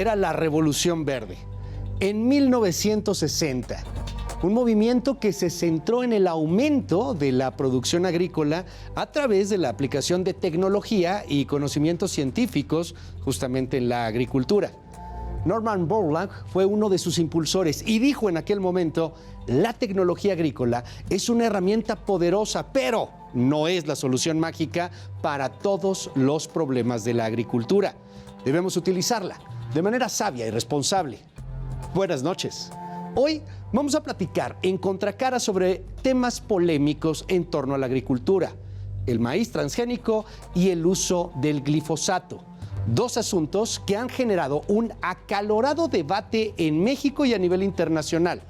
era la Revolución Verde. En 1960, un movimiento que se centró en el aumento de la producción agrícola a través de la aplicación de tecnología y conocimientos científicos justamente en la agricultura. Norman Borlaug fue uno de sus impulsores y dijo en aquel momento: la tecnología agrícola es una herramienta poderosa, pero no es la solución mágica para todos los problemas de la agricultura. Debemos utilizarla de manera sabia y responsable. Buenas noches. Hoy vamos a platicar en Contracara sobre temas polémicos en torno a la agricultura: el maíz transgénico y el uso del glifosato. Dos asuntos que han generado un acalorado debate en México y a nivel internacional,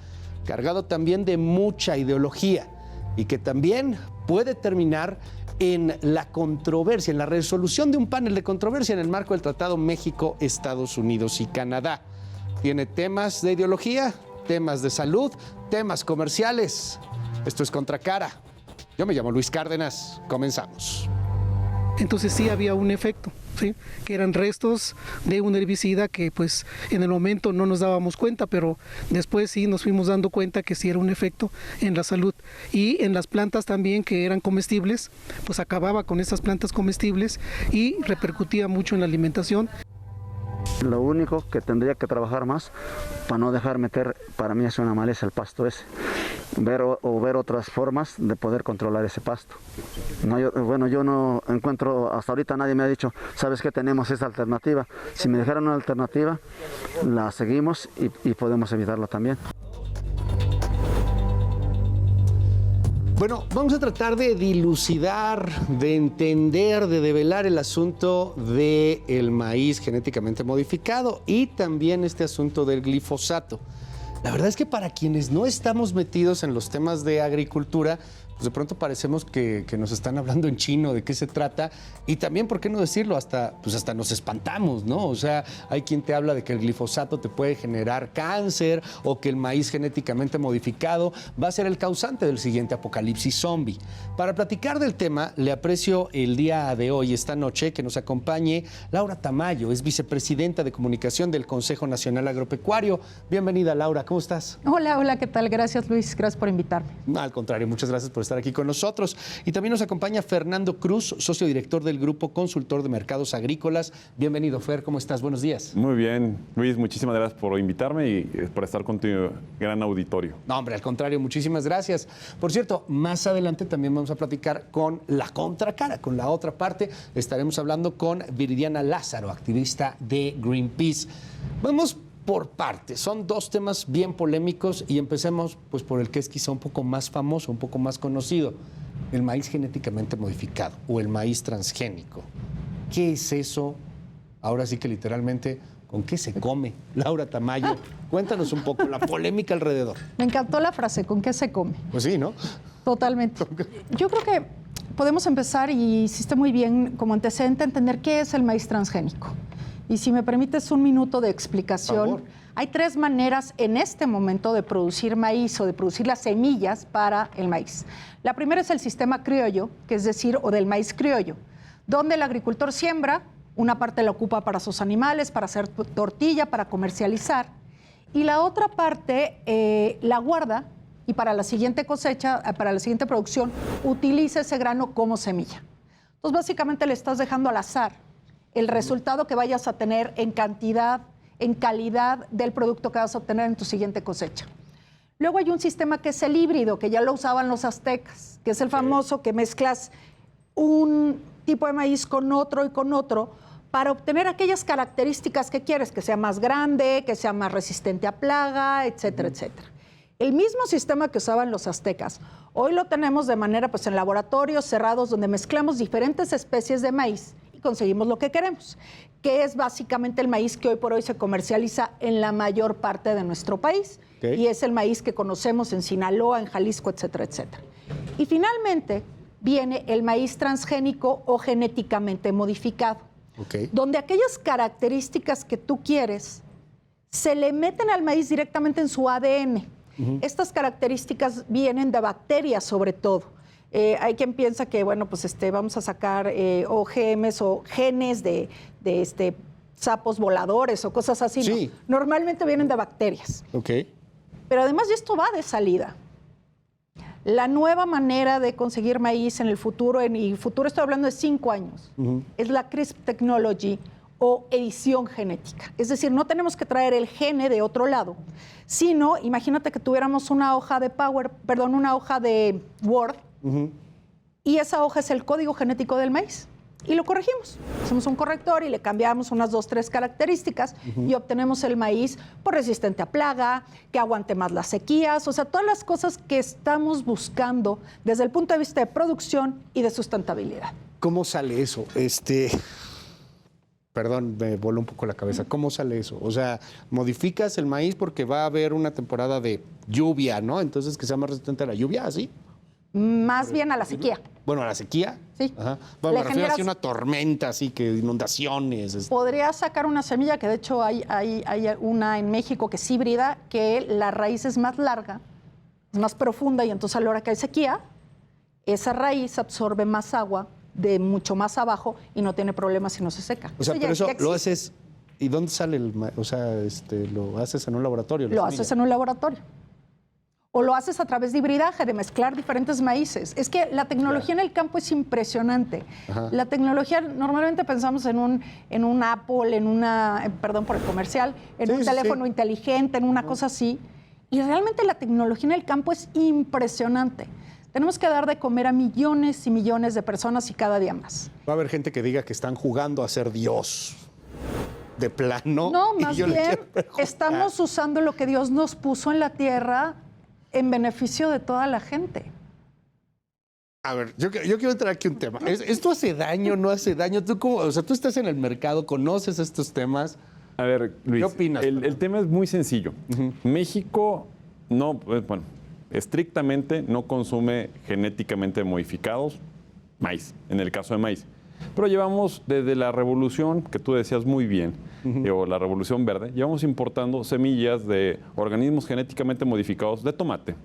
cargado también de mucha ideología y que también puede terminar en la controversia, en la resolución de un panel de controversia en el marco del Tratado México, Estados Unidos y Canadá. Tiene temas de ideología, temas de salud, temas comerciales. Esto es Contracara. Yo me llamo Luis Cárdenas. Comenzamos. Entonces sí había un efecto, ¿sí? Que eran restos de un herbicida que pues en el momento no nos dábamos cuenta, pero después sí nos fuimos dando cuenta que sí era un efecto en la salud. Y en las plantas también que eran comestibles, pues acababa con esas plantas comestibles y repercutía mucho en la alimentación. Lo único que tendría que trabajar más para no dejar meter, para mí es una maleza el pasto ese. Ver otras formas de poder controlar ese pasto. No, yo no encuentro, hasta ahorita nadie me ha dicho, ¿sabes qué? Tenemos esta alternativa. Si me dejaran una alternativa, la seguimos y podemos evitarlo también. Bueno, vamos a tratar de dilucidar, de entender, de develar el asunto del maíz genéticamente modificado y también este asunto del glifosato. La verdad es que para quienes no estamos metidos en los temas de agricultura, pues de pronto parecemos que nos están hablando en chino de qué se trata y también, ¿por qué no decirlo? Hasta nos espantamos, ¿no? O sea, hay quien te habla de que el glifosato te puede generar cáncer o que el maíz genéticamente modificado va a ser el causante del siguiente apocalipsis zombie. Para platicar del tema, le aprecio el día de hoy, esta noche, que nos acompañe Laura Tamayo, es vicepresidenta de comunicación del Consejo Nacional Agropecuario. Bienvenida, Laura, ¿cómo estás? Hola, ¿qué tal? Gracias, Luis, gracias por invitarme. Al contrario, muchas gracias por estar aquí con nosotros. Y también nos acompaña Fernando Cruz, socio director del Grupo Consultor de Mercados Agrícolas. Bienvenido, Fer, ¿cómo estás? Buenos días. Muy bien, Luis, muchísimas gracias por invitarme y por estar con tu gran auditorio. No, hombre, al contrario, muchísimas gracias. Por cierto, más adelante también vamos a platicar con la contracara, con la otra parte. Estaremos hablando con Viridiana Lázaro, activista de Greenpeace. Vamos por partes, son dos temas bien polémicos y empecemos pues por el que es quizá un poco más famoso, un poco más conocido, el maíz genéticamente modificado o el maíz transgénico. ¿Qué es eso? Ahora sí que literalmente, ¿con qué se come? Laura Tamayo, cuéntanos un poco la polémica alrededor. Me encantó la frase, ¿con qué se come? Pues sí, ¿no? Totalmente. Yo creo que podemos empezar, y hiciste muy bien como antecedente, a entender qué es el maíz transgénico. Y si me permites un minuto de explicación, hay tres maneras en este momento de producir maíz o de producir las semillas para el maíz. La primera es el sistema criollo, que es decir, o del maíz criollo, donde el agricultor siembra, una parte la ocupa para sus animales, para hacer tortilla, para comercializar, y la otra parte la guarda y para la siguiente cosecha, para la siguiente producción, utiliza ese grano como semilla. Entonces, básicamente le estás dejando al azar el resultado que vayas a tener en cantidad, en calidad del producto que vas a obtener en tu siguiente cosecha. Luego hay un sistema que es el híbrido, que ya lo usaban los aztecas, que es el famoso que mezclas un tipo de maíz con otro y con otro para obtener aquellas características que quieres, que sea más grande, que sea más resistente a plaga, etcétera, etcétera. El mismo sistema que usaban los aztecas, hoy lo tenemos de manera pues en laboratorios cerrados donde mezclamos diferentes especies de maíz conseguimos lo que queremos, que es básicamente el maíz que hoy por hoy se comercializa en la mayor parte de nuestro país, y es el maíz que conocemos en Sinaloa, en Jalisco, etcétera, etcétera. Y finalmente viene el maíz transgénico o genéticamente modificado, donde aquellas características que tú quieres se le meten al maíz directamente en su ADN. Estas características vienen de bacterias sobre todo. Hay quien piensa que, bueno, pues vamos a sacar OGMs o genes de sapos voladores o cosas así. Sí. No. Normalmente vienen de bacterias. Ok. Pero además de esto va de salida. La nueva manera de conseguir maíz en el futuro, y futuro estoy hablando de 5 años, es la CRISP Technology o edición genética. Es decir, no tenemos que traer el gene de otro lado, sino imagínate que tuviéramos una hoja de una hoja de Word, y esa hoja es el código genético del maíz. Y lo corregimos. Hacemos un corrector y le cambiamos unas 2, 3 características y obtenemos el maíz resistente a plaga, que aguante más las sequías, o sea, todas las cosas que estamos buscando desde el punto de vista de producción y de sustentabilidad. ¿Cómo sale eso? Perdón, me voló un poco la cabeza. ¿Cómo sale eso? O sea, modificas el maíz porque va a haber una temporada de lluvia, ¿no? Entonces, que sea más resistente a la lluvia, ¿así? Más bien a la sequía. Bueno, a la sequía. Sí. Ajá. Bueno, me refiero generas... a una tormenta, así que inundaciones. Podrías sacar una semilla, que de hecho hay una en México que es híbrida, que la raíz es más larga, es más profunda, y entonces a la hora que hay sequía, esa raíz absorbe más agua de mucho más abajo y no tiene problemas si no se seca. O sea, pero eso lo haces. ¿Y dónde sale el maíz? O sea, lo haces en un laboratorio. Lo haces en un laboratorio. O lo haces a través de hibridaje, de mezclar diferentes maíces. Es que la tecnología en el campo es impresionante. Ajá. La tecnología, normalmente pensamos en un Apple, perdón por el comercial, en un teléfono inteligente, en una cosa así. Y realmente la tecnología en el campo es impresionante. Tenemos que dar de comer a millones y millones de personas y cada día más. Va a haber gente que diga que están jugando a ser Dios. De plano. No, más bien estamos usando lo que Dios nos puso en la tierra en beneficio de toda la gente. A ver, yo quiero entrar aquí un tema. ¿Esto hace daño, no hace daño? ¿Tú estás en el mercado, conoces estos temas? A ver, Luis, ¿qué opinas? El tema es muy sencillo. México no, estrictamente no consume genéticamente modificados maíz, en el caso de maíz. Pero llevamos desde la revolución, que tú decías muy bien, o la revolución verde, llevamos importando semillas de organismos genéticamente modificados de tomate,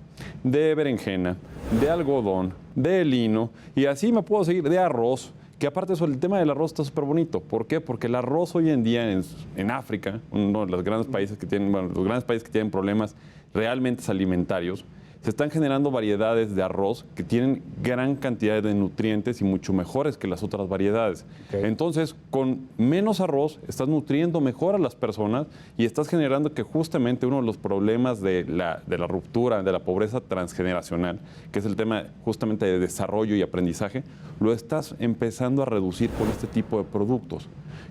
de berenjena, de algodón, de lino, y así me puedo seguir, de arroz, que aparte eso, el tema del arroz está súper bonito. ¿Por qué? Porque el arroz hoy en día en África, uno de los grandes países que tienen, los grandes países que tienen problemas realmente alimentarios, se están generando variedades de arroz que tienen gran cantidad de nutrientes y mucho mejores que las otras variedades. Okay. Entonces, con menos arroz, estás nutriendo mejor a las personas y estás generando que justamente uno de los problemas de la ruptura, de la pobreza transgeneracional, que es el tema justamente de desarrollo y aprendizaje, lo estás empezando a reducir con este tipo de productos.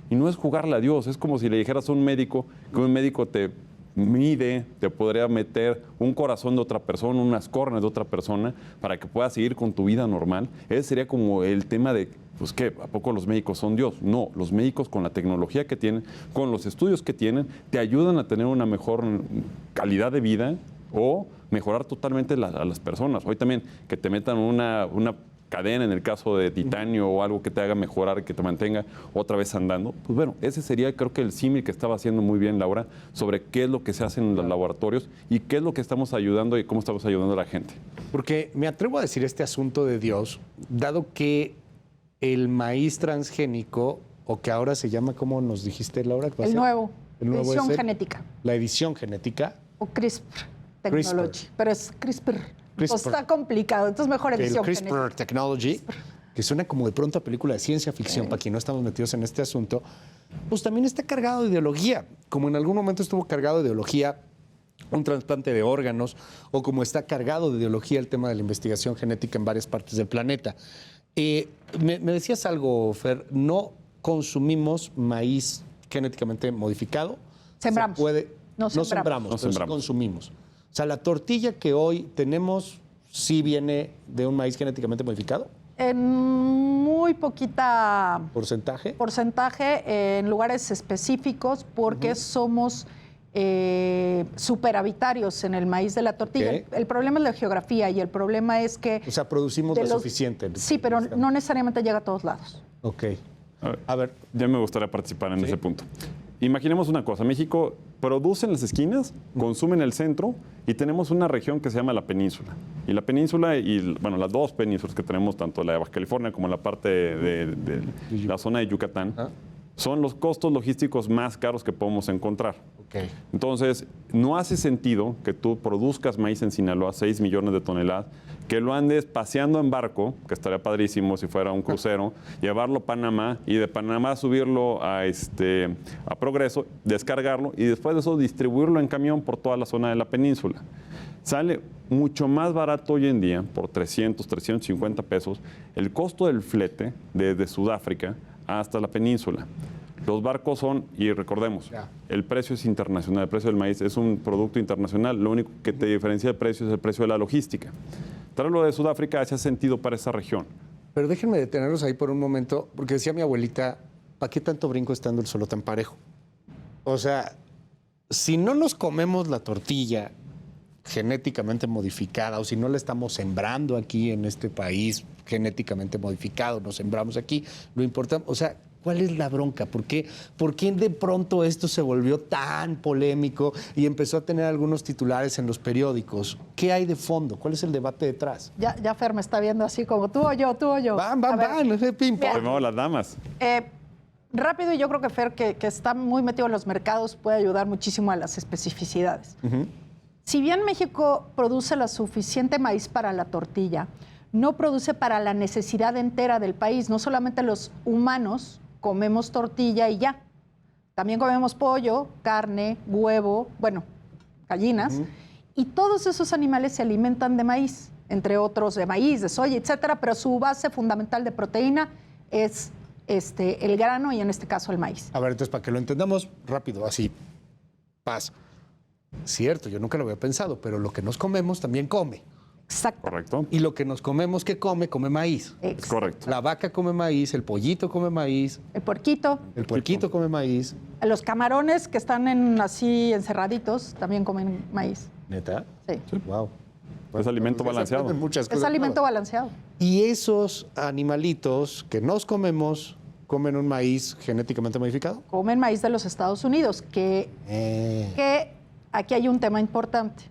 Y no es jugarle a Dios, es como si le dijeras a un médico que un médico te mide, te podría meter un corazón de otra persona, unas córneas de otra persona, para que puedas seguir con tu vida normal. Ese sería como el tema de, pues, ¿qué? ¿A poco los médicos son Dios? No, los médicos con la tecnología que tienen, con los estudios que tienen, te ayudan a tener una mejor calidad de vida o mejorar totalmente a las personas. Hoy también que te metan una cadena en el caso de titanio o algo que te haga mejorar, que te mantenga otra vez andando, pues bueno, ese sería creo que el símil que estaba haciendo muy bien Laura sobre qué es lo que se hace en los laboratorios y qué es lo que estamos ayudando y cómo estamos ayudando a la gente. Porque me atrevo a decir este asunto de Dios, dado que el maíz transgénico, o que ahora se llama, ¿cómo nos dijiste, Laura? El nuevo edición genética. La edición genética. O CRISPR Technology, pero es CRISPR. Está complicado, entonces mejor edición genética. El CRISPR Technology, que suena como de pronto a película de ciencia ficción, para quien no estamos metidos en este asunto, pues también está cargado de ideología, como en algún momento estuvo cargado de ideología un trasplante de órganos, o como está cargado de ideología el tema de la investigación genética en varias partes del planeta. Me decías algo, Fer, no consumimos maíz genéticamente modificado. Sembramos. No sembramos, consumimos. O sea, la tortilla que hoy tenemos sí viene de un maíz genéticamente modificado. En muy poquita porcentaje en lugares específicos, porque somos superavitarios en el maíz de la tortilla. Okay. El problema es la geografía y el problema es que... O sea, producimos lo suficiente. Sí, pero no necesariamente llega a todos lados. Ok. A ver. Ya me gustaría participar en ese punto. Imaginemos una cosa, México produce en las esquinas, consume en el centro y tenemos una región que se llama la península. Y la península y, bueno, las dos penínsulas que tenemos, tanto la de Baja California como la parte de la zona de Yucatán, son los costos logísticos más caros que podemos encontrar. Okay. Entonces, no hace sentido que tú produzcas maíz en Sinaloa, 6 millones de toneladas, que lo andes paseando en barco, que estaría padrísimo si fuera un crucero, llevarlo a Panamá y de Panamá subirlo a Progreso, descargarlo y después de eso distribuirlo en camión por toda la zona de la península. Sale mucho más barato hoy en día, por 300, 350 pesos, el costo del flete desde Sudáfrica hasta la península. Los barcos son, y recordemos, el precio es internacional, el precio del maíz es un producto internacional, lo único que te diferencia el precio es el precio de la logística. Traerlo de Sudáfrica hace sentido para esa región. Pero déjenme detenernos ahí por un momento, porque decía mi abuelita, ¿para qué tanto brinco estando el suelo tan parejo? O sea, si no nos comemos la tortilla genéticamente modificada o si no la estamos sembrando aquí en este país genéticamente modificado, nos sembramos aquí, lo importante, o sea, ¿cuál es la bronca? ¿Por qué de pronto esto se volvió tan polémico y empezó a tener algunos titulares en los periódicos? ¿Qué hay de fondo? ¿Cuál es el debate detrás? Ya Fer me está viendo así como tú o yo. Van, no sé, ping pong. Primero las damas. Rápido, y yo creo que Fer, que está muy metido en los mercados, puede ayudar muchísimo a las especificidades. Si bien México produce lo suficiente maíz para la tortilla, no produce para la necesidad entera del país. No solamente los humanos comemos tortilla y ya. También comemos pollo, carne, huevo, bueno, gallinas. Y todos esos animales se alimentan de maíz, entre otros de maíz, de soya, etcétera, pero su base fundamental de proteína es el grano y en este caso el maíz. A ver, entonces, para que lo entendamos rápido, así, paz. Cierto, yo nunca lo había pensado, pero lo que nos comemos también come. Exacto. Correcto. Y lo que nos comemos que come maíz. Es correcto. La vaca come maíz, el pollito come maíz, El puerquito, el puerquito come maíz. los camarones que están así encerraditos también comen maíz. ¿Neta? Sí. Wow. Es alimento balanceado. Muchas Es cosas alimento nuevas. balanceado. Y esos animalitos que nos comemos, ¿comen un maíz genéticamente modificado? Comen maíz de los Estados Unidos, que aquí hay un tema importante.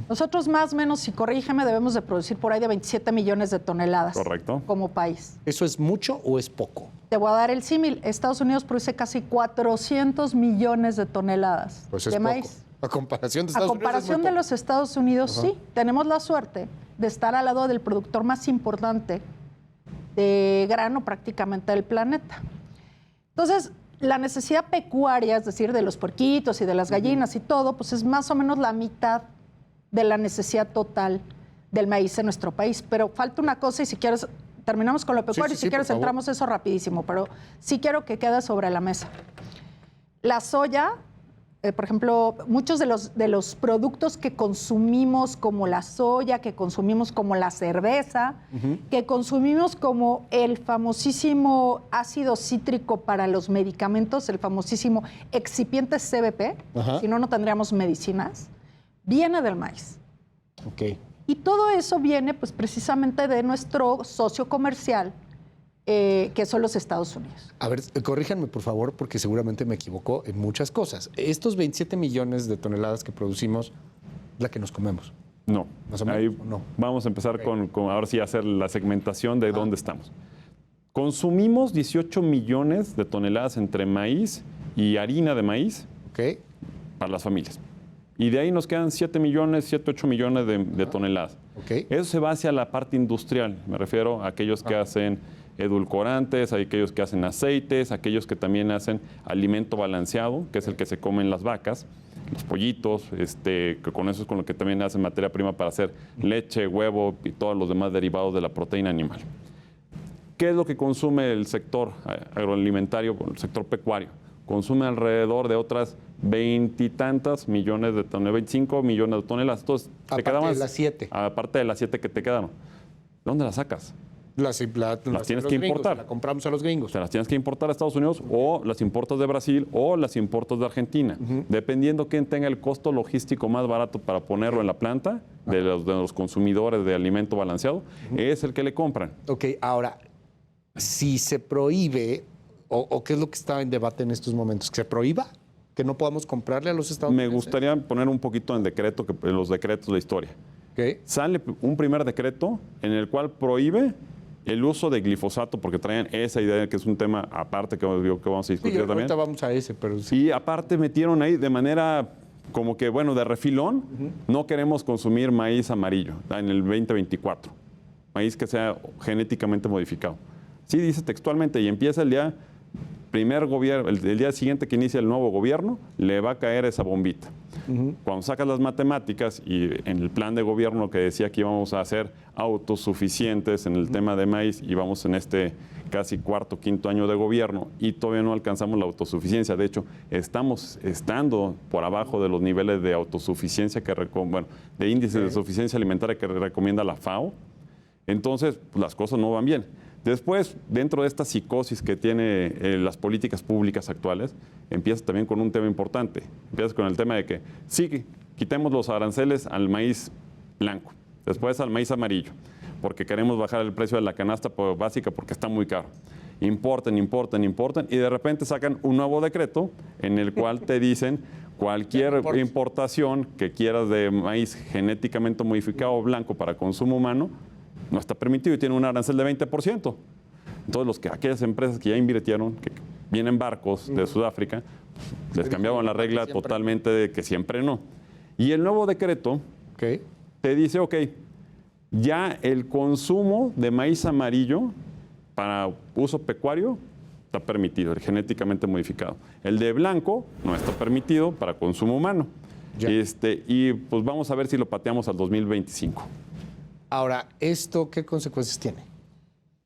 Nosotros más o menos, si corrígeme, debemos de producir por ahí de 27 millones de toneladas. Correcto. Como país. ¿Eso es mucho o es poco? Te voy a dar el símil. Estados Unidos produce casi 400 millones de toneladas Pues es de poco. maíz. A comparación de A Estados comparación Unidos de es muy los Estados Unidos, sí. Tenemos la suerte de estar al lado del productor más importante de grano prácticamente del planeta. Entonces, la necesidad pecuaria, es decir, de los puerquitos y de las gallinas y todo, pues es más o menos la mitad de la necesidad total del maíz en nuestro país. Pero falta una cosa y si quieres, terminamos con lo pecuario y si quieres entramos eso rapidísimo, pero sí quiero que quede sobre la mesa. La soya, por ejemplo, muchos de los productos que consumimos como la soya, que consumimos como la cerveza, que consumimos como el famosísimo ácido cítrico para los medicamentos, el famosísimo excipiente CBP, si no, no tendríamos medicinas, viene del maíz. Ok. Y todo eso viene pues precisamente de nuestro socio comercial, que son los Estados Unidos. A ver, corríjanme por favor, porque seguramente me equivoco en muchas cosas. Estos 27 millones de toneladas que producimos, la que nos comemos. No. ¿Más o menos? Ahí No. vamos a empezar con ahora sí hacer la segmentación de dónde estamos. Consumimos 18 millones de toneladas entre maíz y harina de maíz Ok. para las familias. Y de ahí nos quedan 7 millones, 7, 8 millones de toneladas. Ok. Eso se va hacia la parte industrial. Me refiero a aquellos que hacen edulcorantes, a aquellos que hacen aceites, a aquellos que también hacen alimento balanceado, que es el que se comen las vacas, los pollitos, que con eso es con lo que también hacen materia prima para hacer leche, huevo y todos los demás derivados de la proteína animal. ¿Qué es lo que consume el sector agroalimentario, el sector pecuario? Consume alrededor de otras 20 y tantas millones de toneladas, 25 millones de toneladas. Entonces, Aparte de las 7. Aparte de las 7 que te quedaron. ¿De dónde las sacas? Las tienes que importar. La compramos a los gringos. O sea, las tienes que importar a Estados Unidos o las importas de Brasil o las importas de Argentina. Dependiendo quién tenga el costo logístico más barato para ponerlo en la planta de los consumidores de alimento balanceado, es el que le compran. Ok, ahora, si se prohíbe, o qué es lo que está en debate en estos momentos, ¿que se prohíba? ¿Que no podamos comprarle a los Estados Me Unidos? gustaría poner un poquito en decreto, en los decretos de la historia. Ok. Sale un primer decreto en el cual prohíbe el uso de glifosato, porque traían esa idea que es un tema aparte que vamos a discutir también. Ahorita vamos a ese, pero sí. Y aparte metieron ahí de manera como que, bueno, de refilón, no queremos consumir maíz amarillo en el 2024. Maíz que sea genéticamente modificado. Sí, dice textualmente, y empieza el día el día siguiente que inicia el nuevo gobierno, le va a caer esa bombita. Cuando sacas las matemáticas y en el plan de gobierno que decía que íbamos a ser autosuficientes en el tema de maíz, y vamos en este casi cuarto, quinto año de gobierno y todavía no alcanzamos la autosuficiencia. De hecho, estamos estando por abajo de los niveles de autosuficiencia de índice de suficiencia alimentaria que recomienda la FAO. Entonces, pues, las cosas no van bien. Después, dentro de esta psicosis que tiene las políticas públicas actuales, empieza también con un tema importante. Empieza con el tema de que sí, quitemos los aranceles al maíz blanco, después al maíz amarillo, porque queremos bajar el precio de la canasta básica porque está muy caro. Importan, y de repente sacan un nuevo decreto en el cual te dicen cualquier importación que quieras de maíz genéticamente modificado blanco para consumo humano, no está permitido y tiene un arancel de 20%. Entonces, aquellas empresas que ya invirtieron, que vienen barcos de Sudáfrica, les cambiaban la regla totalmente de que siempre no. Y el nuevo decreto te dice, ok, ya el consumo de maíz amarillo para uso pecuario está permitido, el genéticamente modificado. El de blanco no está permitido para consumo humano. Y pues vamos a ver si lo pateamos al 2025. Ahora, ¿esto qué consecuencias tiene?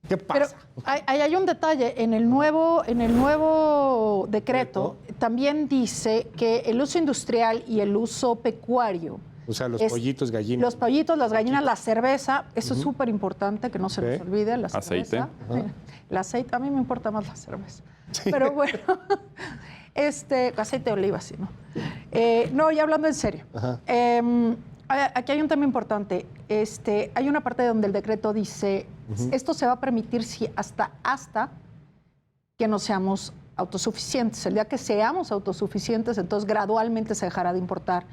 ¿Qué pasa? Pero hay un detalle. En el nuevo decreto también dice que el uso industrial y el uso pecuario. O sea, los pollitos, gallinas. Los pollitos, las gallinas, la cerveza. Eso es súper importante, que no se nos olvide. La cerveza. Aceite. El aceite, a mí me importa más la cerveza. Sí. Pero bueno, aceite de oliva, sí, ¿no? No, ya hablando en serio. Aquí hay un tema importante. Hay una parte donde el decreto dice, esto se va a permitir si hasta que no seamos autosuficientes. El día que seamos autosuficientes, entonces gradualmente se dejará de importar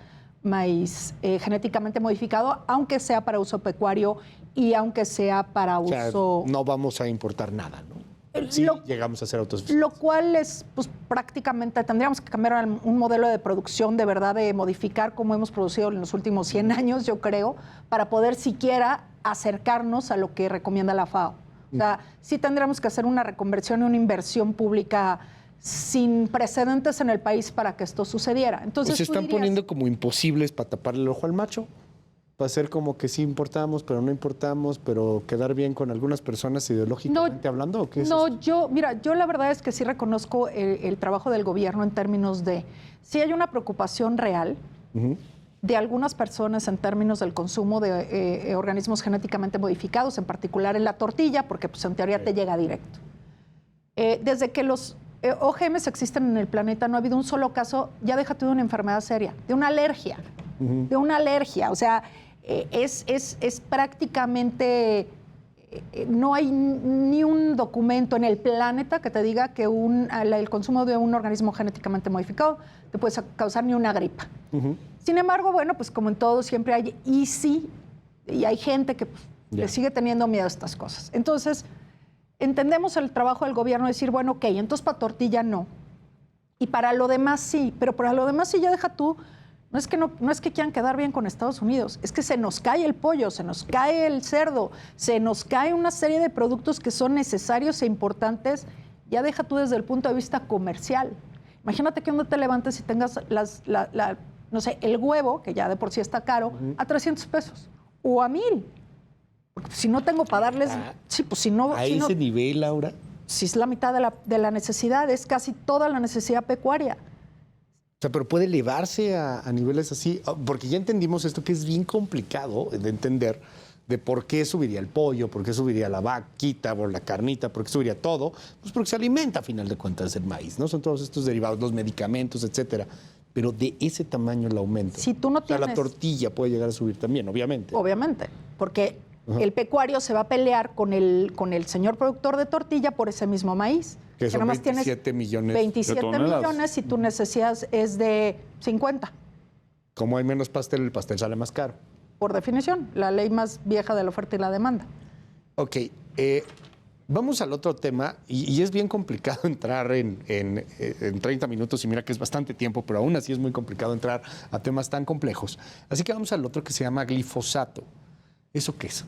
maíz genéticamente modificado, aunque sea para uso pecuario y aunque sea para uso... No vamos a importar nada, ¿no? Sí, llegamos a ser autosuficientes. Lo cual es, pues, prácticamente, tendríamos que cambiar un modelo de producción, de verdad, de modificar como hemos producido en los últimos 100 años, yo creo, para poder siquiera acercarnos a lo que recomienda la FAO. O sea, sí tendríamos que hacer una reconversión y una inversión pública sin precedentes en el país para que esto sucediera. Entonces, se están poniendo como imposibles para taparle el ojo al macho. Va a ser como que sí importamos, pero no importamos, pero quedar bien con algunas personas ideológicamente hablando, ¿o qué es No, esto? yo la verdad es que sí reconozco el trabajo del gobierno en términos de, sí hay una preocupación real de algunas personas en términos del consumo de organismos genéticamente modificados, en particular en la tortilla, porque pues en teoría te llega directo. Desde que los OGMs existen en el planeta, no ha habido un solo caso, ya déjate de una enfermedad seria, de una alergia, o sea, es prácticamente, no hay ni un documento en el planeta que te diga que el consumo de un organismo genéticamente modificado te puede causar ni una gripa. Sin embargo, bueno, pues como en todo siempre hay, y hay gente que le sigue teniendo miedo a estas cosas. Entonces, entendemos el trabajo del gobierno de decir, bueno, ok, entonces para tortilla no. Y para lo demás sí, pero para lo demás sí ya deja tú. No es que quieran quedar bien con Estados Unidos, es que se nos cae el pollo, se nos cae el cerdo, se nos cae una serie de productos que son necesarios e importantes, ya deja tú desde el punto de vista comercial. Imagínate que uno te levantes y tengas no sé, el huevo, que ya de por sí está caro, a 300 pesos o a 1,000. Porque si no tengo para darles... Sí, pues si no... ¿A ese nivel, Laura? Si es la mitad de la necesidad, es casi toda la necesidad pecuaria. O sea, pero puede elevarse a niveles así, porque ya entendimos esto que es bien complicado de entender, de por qué subiría el pollo, por qué subiría la vaquita o la carnita, por qué subiría todo, pues porque se alimenta a final de cuentas el maíz, ¿no? Son todos estos derivados, los medicamentos, etcétera. Pero de ese tamaño el aumento. Si tú no tienes... O sea, la tortilla puede llegar a subir también, obviamente. Obviamente, porque el pecuario se va a pelear con el señor productor de tortilla por ese mismo maíz. Que son 27 millones 27 millones y tu necesidad es de 50. Como hay menos pastel, el pastel sale más caro. Por definición, la ley más vieja de la oferta y la demanda. Ok, Vamos al otro tema, y es bien complicado entrar en 30 minutos, y mira que es bastante tiempo, pero aún así es muy complicado entrar a temas tan complejos. Así que vamos al otro, que se llama glifosato. ¿Eso qué es?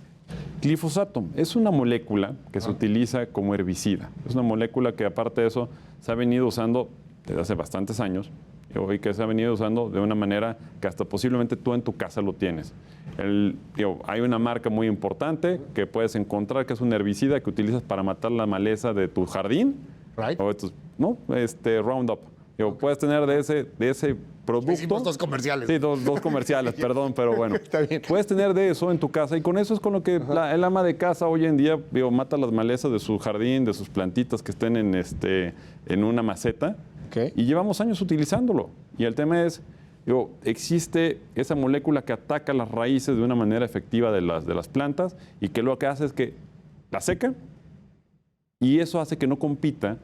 Glifosato es una molécula que se utiliza como herbicida. Es una molécula que, aparte de eso, se ha venido usando desde hace bastantes años y que se ha venido usando de una manera que hasta posiblemente tú en tu casa lo tienes. Hay una marca muy importante que puedes encontrar, que es un herbicida que utilizas para matar la maleza de tu jardín. Right. O Roundup. Puedes tener de ese producto. Hicimos 2 comerciales. Sí, dos comerciales, perdón, pero bueno. Está bien. Puedes tener de eso en tu casa, y con eso es con lo que el ama de casa hoy en día mata las malezas de su jardín, de sus plantitas que estén en una maceta. Okay. Y llevamos años utilizándolo. Y el tema es, existe esa molécula que ataca las raíces de una manera efectiva de las plantas, y que lo que hace es que la seca, y eso hace que no compita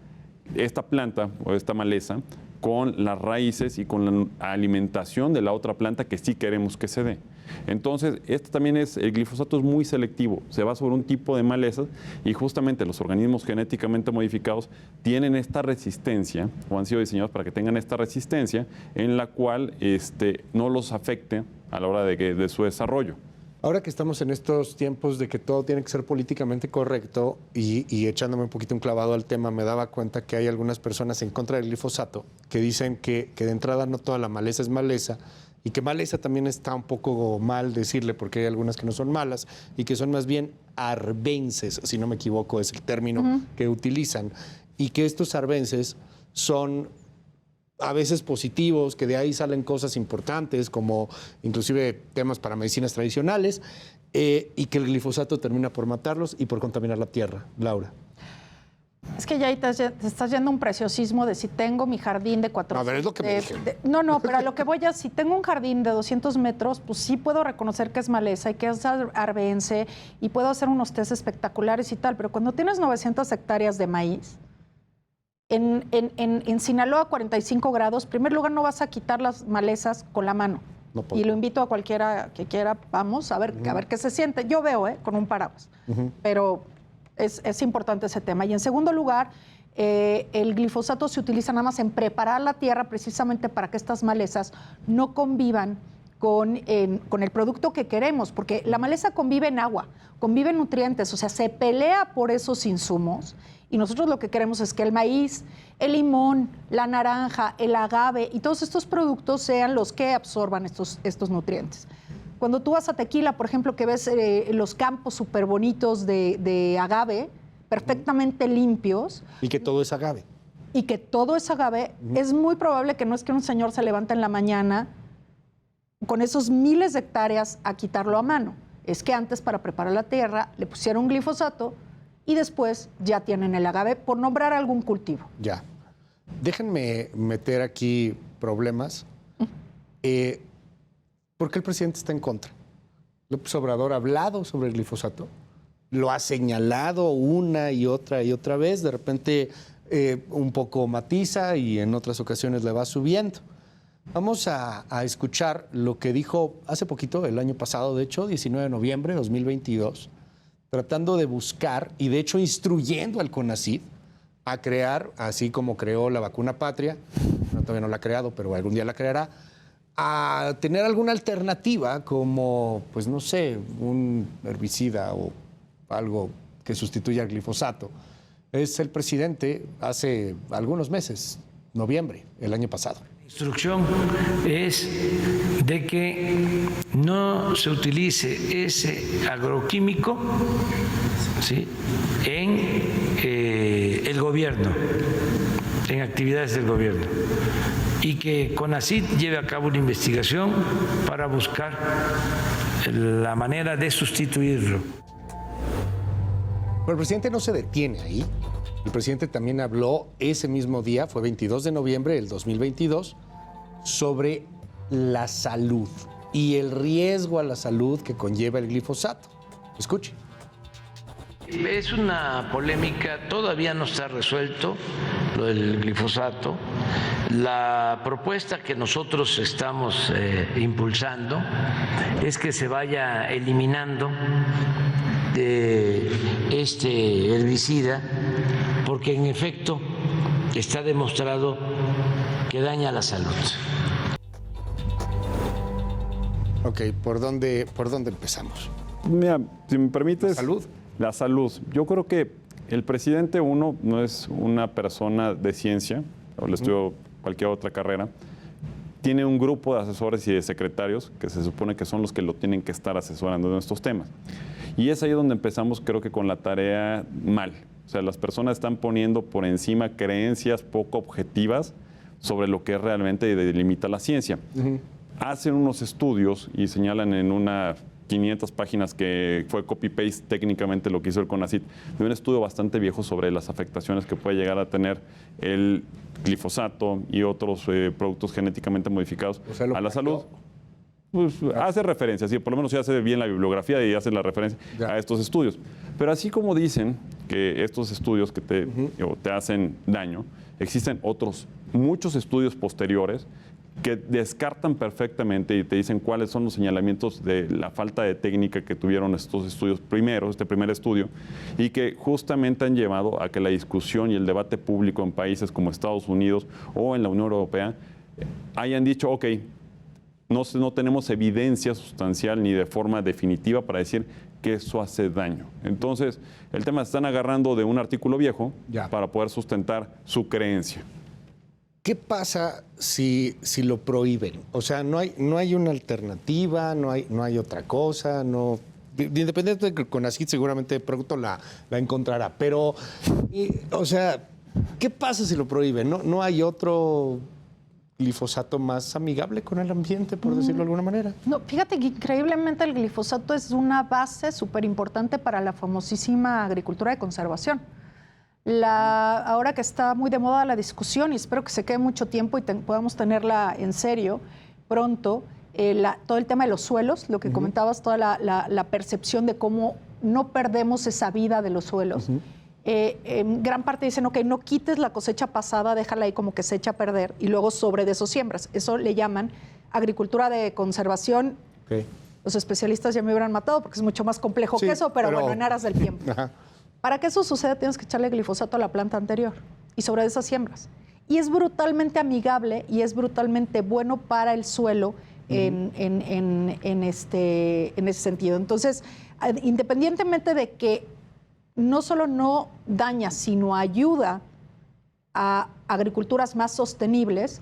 esta planta o esta maleza con las raíces y con la alimentación de la otra planta que sí queremos que se dé. Entonces, el glifosato es muy selectivo, se va sobre un tipo de malezas, y justamente los organismos genéticamente modificados tienen esta resistencia, o han sido diseñados para que tengan esta resistencia, en la cual no los afecte a la hora de su desarrollo. Ahora que estamos en estos tiempos de que todo tiene que ser políticamente correcto, y echándome un poquito un clavado al tema, me daba cuenta que hay algunas personas en contra del glifosato que dicen que de entrada no toda la maleza es maleza, y que maleza también está un poco mal decirle, porque hay algunas que no son malas y que son más bien arbences, si no me equivoco es el término que utilizan, y que estos arbences son a veces positivos, que de ahí salen cosas importantes, como inclusive temas para medicinas tradicionales, y que el glifosato termina por matarlos y por contaminar la tierra. Laura. Es que ya ahí te estás yendo a un preciosismo de si tengo mi jardín de 400... No, a ver, es lo que me dije. No, pero a lo que voy es, si tengo un jardín de 200 metros, pues sí puedo reconocer que es maleza y que es arbense, y puedo hacer unos test espectaculares y tal, pero cuando tienes 900 hectáreas de maíz, en Sinaloa, 45 grados, en primer lugar no vas a quitar las malezas con la mano. No puedo. Y lo invito a cualquiera que quiera, vamos, a ver qué se siente. Yo veo, con un paraguas, pero es importante ese tema. Y en segundo lugar, el glifosato se utiliza nada más en preparar la tierra precisamente para que estas malezas no convivan con el producto que queremos, porque la maleza convive en agua, convive en nutrientes, o sea, se pelea por esos insumos, y nosotros lo que queremos es que el maíz, el limón, la naranja, el agave y todos estos productos sean los que absorban estos nutrientes. Cuando tú vas a Tequila, por ejemplo, que ves los campos súper bonitos de agave, perfectamente limpios. Y que todo es agave. Y que todo es agave, es muy probable que no es que un señor se levante en la mañana con esos miles de hectáreas a quitarlo a mano. Es que antes, para preparar la tierra, le pusieron glifosato y después ya tienen el agave, por nombrar algún cultivo. Ya. Déjenme meter aquí problemas. ¿Por qué el presidente está en contra? López Obrador ha hablado sobre el glifosato, lo ha señalado una y otra vez, de repente un poco matiza y en otras ocasiones le va subiendo. Vamos a escuchar lo que dijo hace poquito, el año pasado, de hecho, 19 de noviembre de 2022, tratando de buscar y de hecho instruyendo al CONACYT a crear, así como creó la vacuna Patria, todavía no la ha creado, pero algún día la creará, a tener alguna alternativa como, pues no sé, un herbicida o algo que sustituya al glifosato. Es el presidente hace algunos meses, noviembre, el año pasado. La instrucción es de que no se utilice ese agroquímico, ¿sí?, en el gobierno, en actividades del gobierno, y que CONACYT lleve a cabo una investigación para buscar la manera de sustituirlo. Pero el presidente no se detiene ahí. El presidente también habló ese mismo día, fue 22 de noviembre del 2022, sobre la salud y el riesgo a la salud que conlleva el glifosato. Escuche. Es una polémica, todavía no está resuelto lo del glifosato. La propuesta que nosotros estamos impulsando es que se vaya eliminando este herbicida porque en efecto está demostrado que daña la salud. Ok, ¿por dónde empezamos? Mira, si me permites. ¿La salud? La salud. Yo creo que el presidente, uno, no es una persona de ciencia, o le estudió cualquier otra carrera. Tiene un grupo de asesores y de secretarios que se supone que son los que lo tienen que estar asesorando en estos temas. Y es ahí donde empezamos, creo que con la tarea mal. O sea, las personas están poniendo por encima creencias poco objetivas sobre lo que realmente delimita la ciencia. Hacen unos estudios y señalan en una 500 páginas que fue copy-paste técnicamente lo que hizo el CONACYT, de un estudio bastante viejo sobre las afectaciones que puede llegar a tener el glifosato y otros productos genéticamente modificados a la salud. Pues hace referencia, sí, por lo menos se hace bien la bibliografía y hace la referencia a estos estudios. Pero así como dicen que estos estudios que te hacen daño, existen otros muchos estudios posteriores que descartan perfectamente y te dicen cuáles son los señalamientos de la falta de técnica que tuvieron estos estudios primeros, este primer estudio, y que justamente han llevado a que la discusión y el debate público en países como Estados Unidos o en la Unión Europea hayan dicho, ok, no tenemos evidencia sustancial ni de forma definitiva para decir que eso hace daño. Entonces, el tema se están agarrando de un artículo viejo para poder sustentar su creencia. ¿Qué pasa si lo prohíben? O sea, no hay una alternativa, no hay otra cosa, no. Independiente de que con CONACYT seguramente pronto la encontrará. Pero, o sea, ¿qué pasa si lo prohíben? ¿No hay otro glifosato más amigable con el ambiente, por decirlo de alguna manera? No, fíjate que increíblemente el glifosato es una base súper importante para la famosísima agricultura de conservación. Ahora que está muy de moda la discusión, y espero que se quede mucho tiempo y podamos tenerla en serio pronto, todo el tema de los suelos, lo que comentabas, toda la percepción de cómo no perdemos esa vida de los suelos. En gran parte dicen, ok, no quites la cosecha pasada, déjala ahí como que se echa a perder y luego sobre de eso siembras. Eso le llaman agricultura de conservación. Los especialistas ya me hubieran matado porque es mucho más complejo que eso, pero bueno, en aras del tiempo. Para que eso suceda tienes que echarle glifosato a la planta anterior y sobre esas siembras. Y es brutalmente amigable y es brutalmente bueno para el suelo en ese sentido. Entonces, independientemente de que no solo no daña, sino ayuda a agriculturas más sostenibles,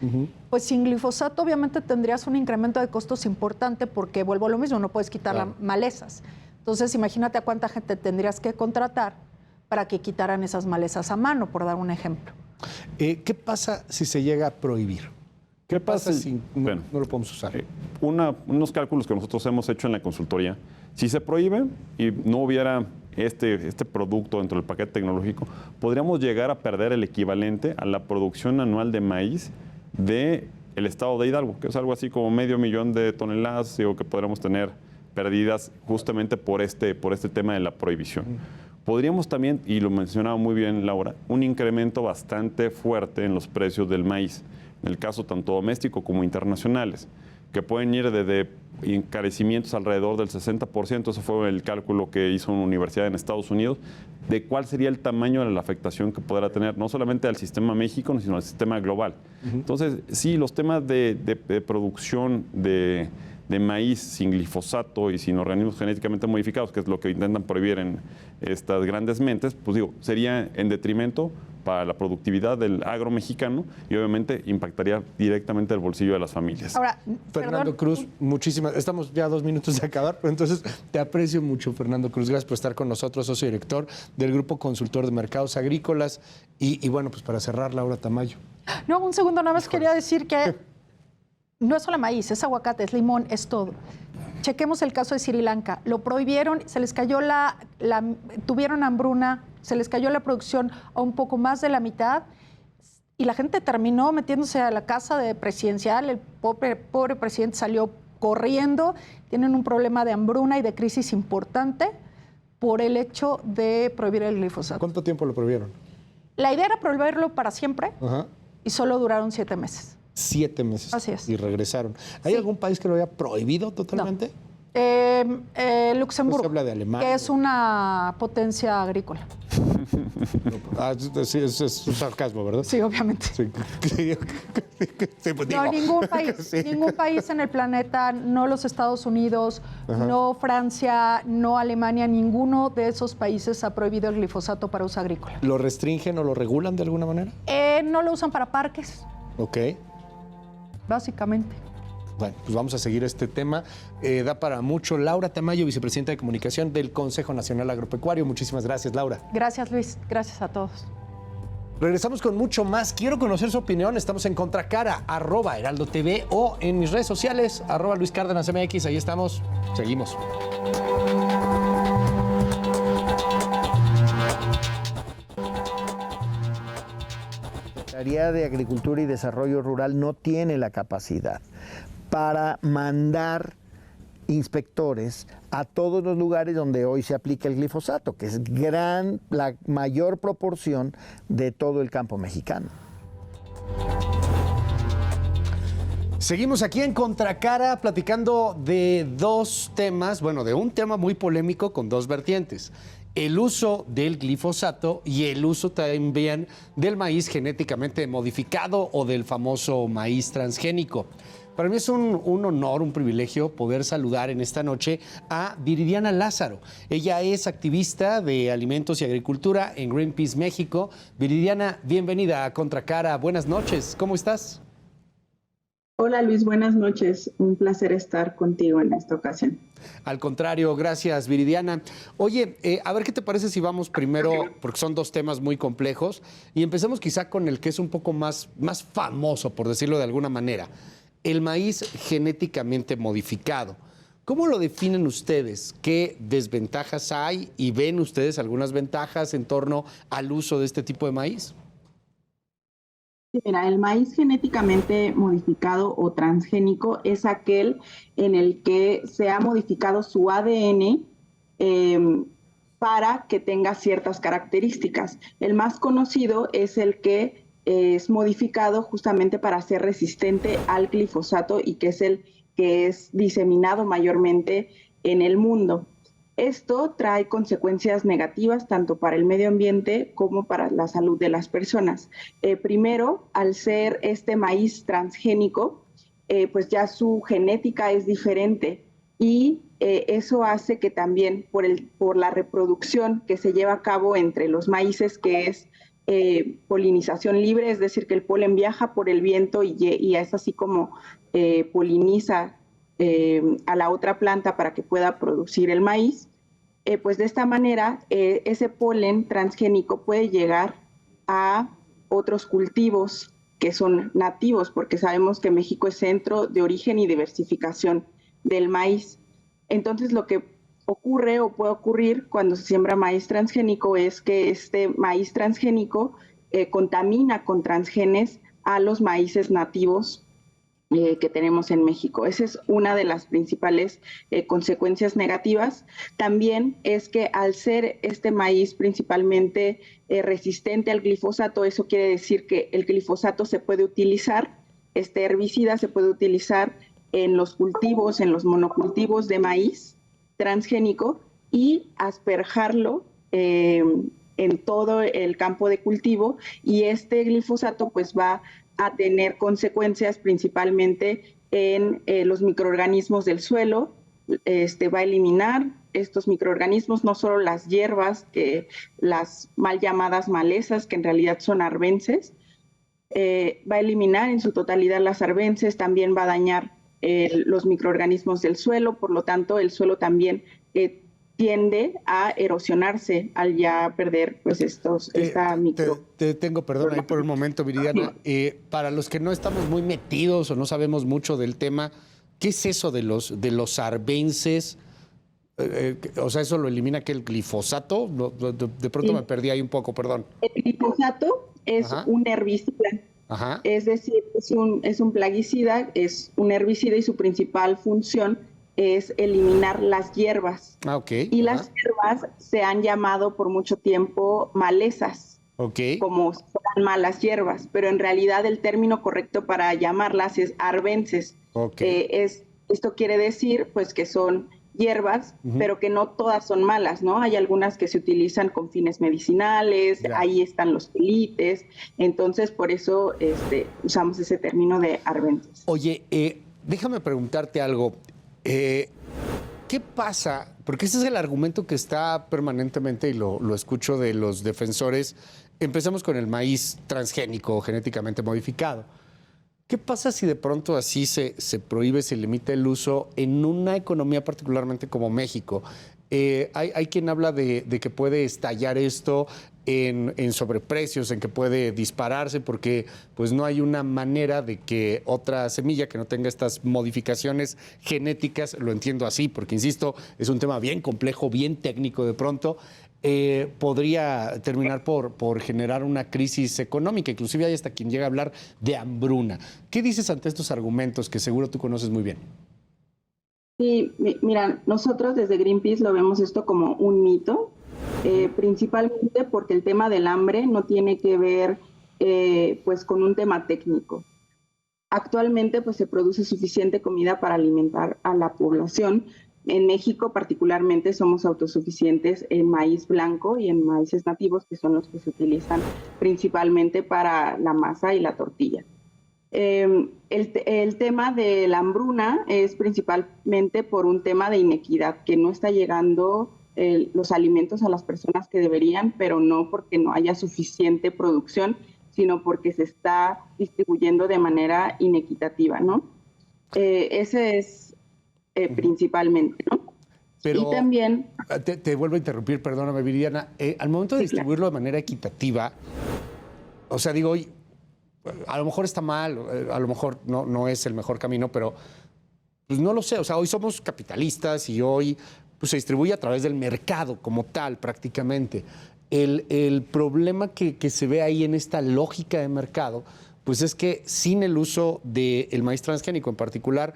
pues sin glifosato obviamente tendrías un incremento de costos importante porque vuelvo a lo mismo, no puedes quitar las malezas. Entonces, imagínate a cuánta gente tendrías que contratar para que quitaran esas malezas a mano, por dar un ejemplo. ¿Qué pasa si se llega a prohibir? ¿Qué pasa si no lo podemos usar? Unos cálculos que nosotros hemos hecho en la consultoría, si se prohíbe y no hubiera este producto dentro del paquete tecnológico, podríamos llegar a perder el equivalente a la producción anual de maíz del estado de Hidalgo, que es algo así como 500,000 de toneladas, que podríamos tener perdidas justamente por este tema de la prohibición. Podríamos también, y lo mencionaba muy bien Laura, un incremento bastante fuerte en los precios del maíz, en el caso tanto doméstico como internacionales, que pueden ir desde encarecimientos alrededor del 60%, ese fue el cálculo que hizo una universidad en Estados Unidos, de cuál sería el tamaño de la afectación que podrá tener, no solamente al sistema México, sino al sistema global. Entonces, sí, los temas de producción de maíz sin glifosato y sin organismos genéticamente modificados, que es lo que intentan prohibir en estas grandes mentes, pues digo, sería en detrimento para la productividad del agro mexicano y obviamente impactaría directamente el bolsillo de las familias. Ahora, Fernando Cruz, muchísimas, estamos ya a 2 minutos de acabar, pero entonces te aprecio mucho, Fernando Cruz, gracias por estar con nosotros, socio director del Grupo Consultor de Mercados Agrícolas y bueno, pues para cerrar, Laura Tamayo. No, un segundo, nada más quería decir que no es solo maíz, es aguacate, es limón, es todo. Chequemos el caso de Sri Lanka. Lo prohibieron, se les cayó tuvieron hambruna, se les cayó la producción a un poco más de la mitad y la gente terminó metiéndose a la casa presidencial. El pobre presidente salió corriendo. Tienen un problema de hambruna y de crisis importante por el hecho de prohibir el glifosato. ¿Cuánto tiempo lo prohibieron? La idea era prohibirlo para siempre y solo duraron 7 meses. 7 meses. Así es. Y regresaron. ¿Hay algún país que lo haya prohibido totalmente? Luxemburgo, Se habla de Alemania. que es una potencia agrícola. Sí, es un sarcasmo, ¿verdad? Sí, obviamente. Sí. Sí, pues No, digo. ningún país, Sí. ningún país en el planeta, no los Estados Unidos, no Francia, no Alemania, ninguno de esos países ha prohibido el glifosato para uso agrícola. ¿Lo restringen o lo regulan de alguna manera? No lo usan para parques, Ok. básicamente. Bueno, pues vamos a seguir este tema. Da para mucho. Laura Tamayo, vicepresidenta de Comunicación del Consejo Nacional Agropecuario. Muchísimas gracias, Laura. Gracias, Luis. Gracias a todos. Regresamos con mucho más. Quiero conocer su opinión. Estamos en Contracara, @Heraldo TV o en mis redes sociales, @Luis Cárdenas MX. Ahí estamos. Seguimos. La Secretaría de Agricultura y Desarrollo Rural no tiene la capacidad para mandar inspectores a todos los lugares donde hoy se aplica el glifosato, que es la mayor proporción de todo el campo mexicano. Seguimos aquí en Contracara platicando de dos temas, bueno, de un tema muy polémico con dos vertientes. El uso del glifosato y el uso también del maíz genéticamente modificado o del famoso maíz transgénico. Para mí es un honor, un privilegio poder saludar en esta noche a Viridiana Lázaro. Ella es activista de alimentos y agricultura en Greenpeace México. Viridiana, bienvenida a Contracara. Buenas noches, ¿cómo estás? Hola Luis, buenas noches. Un placer estar contigo en esta ocasión. Al contrario, gracias Viridiana. Oye, a ver qué te parece si vamos primero, porque son dos temas muy complejos, y empecemos quizá con el que es un poco más famoso, por decirlo de alguna manera, el maíz genéticamente modificado. ¿Cómo lo definen ustedes? ¿Qué desventajas hay? ¿Y ven ustedes algunas ventajas en torno al uso de este tipo de maíz? Sí, mira, el maíz genéticamente modificado o transgénico es aquel en el que se ha modificado su ADN para que tenga ciertas características. El más conocido es el que es modificado justamente para ser resistente al glifosato y que es el que es diseminado mayormente en el mundo. Esto trae consecuencias negativas tanto para el medio ambiente como para la salud de las personas. Primero, al ser este maíz transgénico, pues ya su genética es diferente y eso hace que también por la reproducción que se lleva a cabo entre los maíces, que es polinización libre, es decir, que el polen viaja por el viento y es así como poliniza a la otra planta para que pueda producir el maíz, pues de esta manera ese polen transgénico puede llegar a otros cultivos que son nativos, porque sabemos que México es centro de origen y diversificación del maíz. Entonces lo que ocurre o puede ocurrir cuando se siembra maíz transgénico es que este maíz transgénico contamina con transgenes a los maíces nativos que tenemos en México. Esa es una de las principales consecuencias negativas. También es que al ser este maíz principalmente resistente al glifosato, eso quiere decir que el glifosato se puede utilizar, este herbicida se puede utilizar en los cultivos, en los monocultivos de maíz transgénico y asperjarlo en todo el campo de cultivo, y este glifosato pues va a tener consecuencias principalmente en los microorganismos del suelo. Va a eliminar estos microorganismos, no solo las hierbas, las mal llamadas malezas, que en realidad son arbences, va a eliminar en su totalidad las arbences, también va a dañar los microorganismos del suelo, por lo tanto el suelo también tiende a erosionarse al ya perder pues esta micro. Te tengo, perdón, ahí por un momento, Viridiana. Para los que no estamos muy metidos o no sabemos mucho del tema, ¿qué es eso de los arbences? O sea, ¿eso lo elimina que el glifosato? De pronto me perdí ahí un poco, perdón. El glifosato es un herbicida. Ajá. Es decir, es un plaguicida, es un herbicida y su principal función es eliminar las hierbas. Y las hierbas se han llamado por mucho tiempo malezas, como si fueran malas hierbas, pero en realidad el término correcto para llamarlas es arbences. Esto quiere decir pues que son hierbas, pero que no todas son malas, ¿no? Hay algunas que se utilizan con fines medicinales, ahí están los quelites, entonces por eso usamos ese término de arbences. Oye, déjame preguntarte algo. ¿Qué pasa? Porque ese es el argumento que está permanentemente, y lo escucho de los defensores. Empezamos con el maíz transgénico, genéticamente modificado. ¿Qué pasa si de pronto así se prohíbe, se limita el uso en una economía particularmente como México? Hay quien habla de que puede estallar esto en sobreprecios, en que puede dispararse, porque pues no hay una manera de que otra semilla que no tenga estas modificaciones genéticas, lo entiendo así, porque insisto, es un tema bien complejo, bien técnico de pronto, podría terminar por generar una crisis económica. Inclusive hay hasta quien llega a hablar de hambruna. ¿Qué dices ante estos argumentos que seguro tú conoces muy bien? Sí, mira, nosotros desde Greenpeace lo vemos esto como un mito, principalmente porque el tema del hambre no tiene que ver pues con un tema técnico. Actualmente pues se produce suficiente comida para alimentar a la población. En México particularmente somos autosuficientes en maíz blanco y en maíces nativos, que son los que se utilizan principalmente para la masa y la tortilla. El tema de la hambruna es principalmente por un tema de inequidad, que no está llegando los alimentos a las personas que deberían, pero no porque no haya suficiente producción, sino porque se está distribuyendo de manera inequitativa, ¿no? Ese es principalmente, ¿no? Pero y también... Te vuelvo a interrumpir, perdóname, Viridiana. Al momento de distribuirlo de manera equitativa, o sea, digo, a lo mejor está mal, a lo mejor no es el mejor camino, pero pues no lo sé. O sea, hoy somos capitalistas y hoy pues, se distribuye a través del mercado como tal, prácticamente. El problema que se ve ahí en esta lógica de mercado, pues es que sin el uso del maíz transgénico en particular,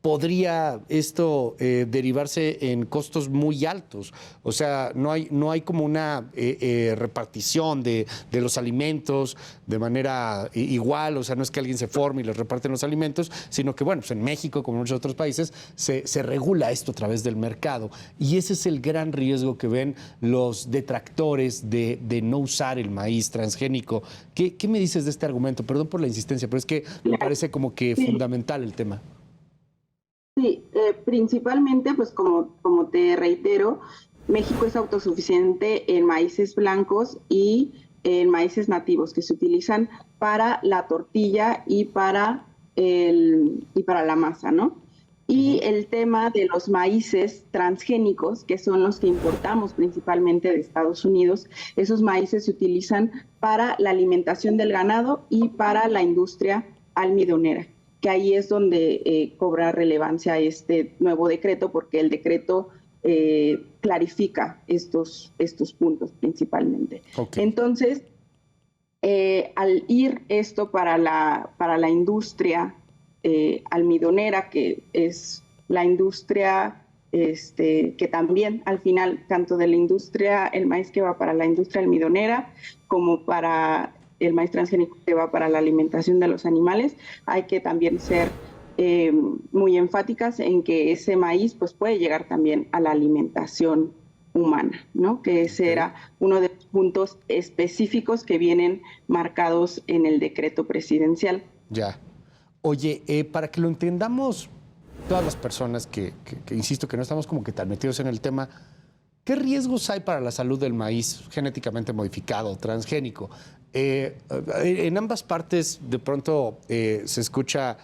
podría esto derivarse en costos muy altos. O sea, no hay como una repartición de los alimentos de manera igual. O sea, no es que alguien se forme y les reparten los alimentos, sino que, bueno, pues en México, como en muchos otros países, se regula esto a través del mercado. Y ese es el gran riesgo que ven los detractores de no usar el maíz transgénico. ¿Qué me dices de este argumento? Perdón por la insistencia, pero es que me parece como que fundamental el tema. Sí, principalmente, pues como te reitero, México es autosuficiente en maíces blancos y en maíces nativos que se utilizan para la tortilla y para la masa, ¿no? Y el tema de los maíces transgénicos, que son los que importamos principalmente de Estados Unidos, esos maíces se utilizan para la alimentación del ganado y para la industria almidonera, que ahí es donde cobra relevancia este nuevo decreto, porque el decreto clarifica estos puntos principalmente. Okay. Entonces, al ir esto para la industria almidonera, que es la industria que también al final, tanto de la industria, el maíz que va para la industria almidonera, como para el maíz transgénico que va para la alimentación de los animales, hay que también ser muy enfáticas en que ese maíz pues, puede llegar también a la alimentación humana, ¿no? Que ese era uno de los puntos específicos que vienen marcados en el decreto presidencial. Ya. Oye, para que lo entendamos todas las personas que insisto, que no estamos como que tan metidos en el tema, ¿qué riesgos hay para la salud del maíz genéticamente modificado, transgénico? En ambas partes de pronto se escucha,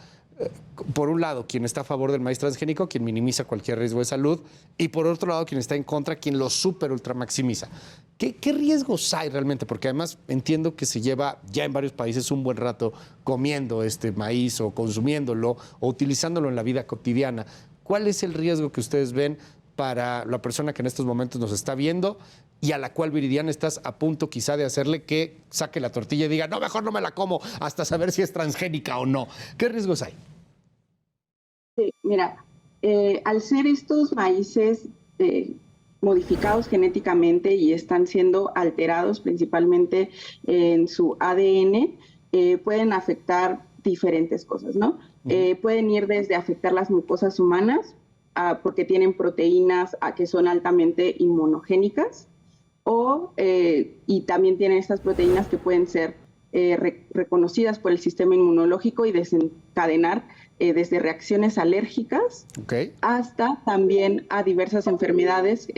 por un lado, quien está a favor del maíz transgénico, quien minimiza cualquier riesgo de salud, y por otro lado, quien está en contra, quien lo super ultra maximiza. ¿Qué riesgos hay realmente? Porque además entiendo que se lleva ya en varios países un buen rato comiendo este maíz o consumiéndolo o utilizándolo en la vida cotidiana. ¿Cuál es el riesgo que ustedes ven para la persona que en estos momentos nos está viendo y a la cual, Viridiana, estás a punto quizá de hacerle que saque la tortilla y diga, no, mejor no me la como hasta saber si es transgénica o no? ¿Qué riesgos hay? Sí, mira, al ser estos maíces modificados genéticamente y están siendo alterados principalmente en su ADN, pueden afectar diferentes cosas, ¿no? Pueden ir desde afectar las mucosas humanas, porque tienen proteínas que son altamente inmunogénicas, y también tienen estas proteínas que pueden ser reconocidas por el sistema inmunológico y desencadenar desde reacciones alérgicas hasta también a diversas enfermedades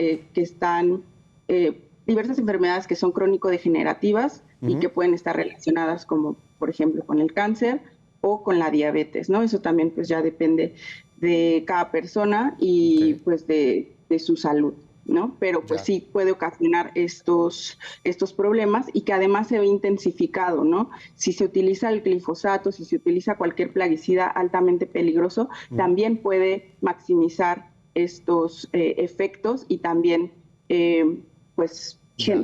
diversas enfermedades que son crónico-degenerativas y que pueden estar relacionadas como, por ejemplo, con el cáncer o con la diabetes, ¿no? Eso también pues ya depende de cada persona y pues de su salud, ¿no? Pero pues sí puede ocasionar estos problemas y que además se ve intensificado, ¿no? Si se utiliza el glifosato, si se utiliza cualquier plaguicida altamente peligroso, también puede maximizar estos efectos y también pues